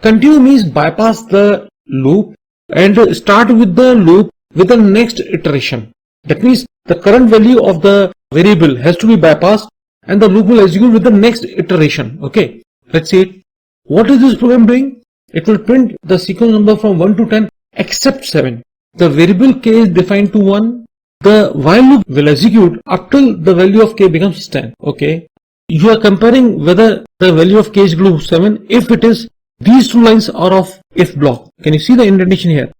Continue means bypass the loop and start with the loop with the next iteration. That means the current value of the variable has to be bypassed and the loop will execute with the next iteration. Okay, let's see it. What is this program doing? It will print the sequence number from 1 to 10 except 7. The variable k is defined to 1. The while loop will execute up till the value of k becomes 10. Okay, you are comparing whether the value of k is equal to 7 if it is these two lines are of if block. Can you see the indentation here?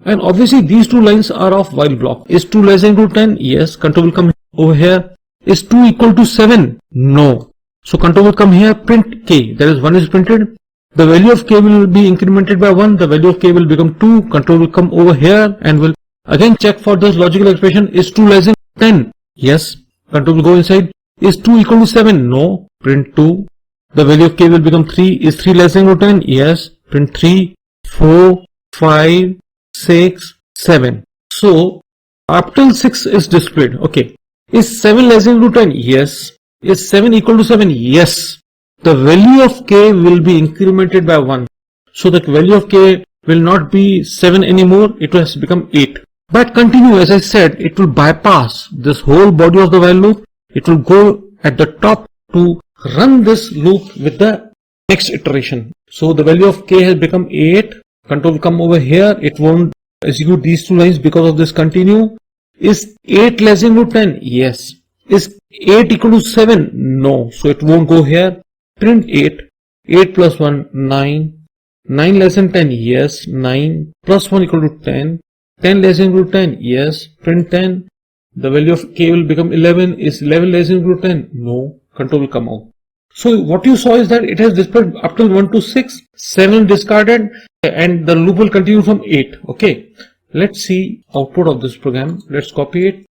And obviously these two lines are of while block. Is 2 less than equal to 10? Yes. Control will come over here. Is 2 equal to 7? No. So control will come here, print k. That is 1 is printed. The value of k will be incremented by 1. The value of k will become 2. Control will come over here and will again check for this logical expression. Is 2 less than 10? Yes. Control will go inside. Is 2 equal to 7? No. Print 2. The value of k will become 3. Is 3 less than equal to 10? Yes. Print 3, 4, 5, 6, 7. So up till 6 is displayed. Okay. Is 7 less than equal to 10? Yes. Is 7 equal to 7? Yes. The value of k will be incremented by 1. So the value of k will not be 7 anymore. It has become 8. But continue, as I said, it will bypass this whole body of the while loop. It will go at the top to run this loop with the next iteration. So the value of k has become 8. Control will come over here. It won't execute these two lines because of this continue. Is 8 less than equal to 10? Yes. Is 8 equal to 7? No. So it won't go here. Print 8. 8 plus 1, 9. 9 less than 10? Yes. 9 plus 1 equal to 10. 10 less than equal to 10? Yes. Print 10. The value of k will become 11. Is 11 less than equal to 10? No. Control will come out. So what you saw is that it has displayed up till 1 to 6. 7 discarded and the loop will continue from 8. Okay. Let's see output of this program. Let's copy it,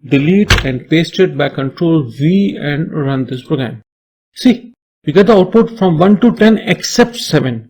delete and paste it by Control V and run this program. See, we get the output from 1 to 10 except 7.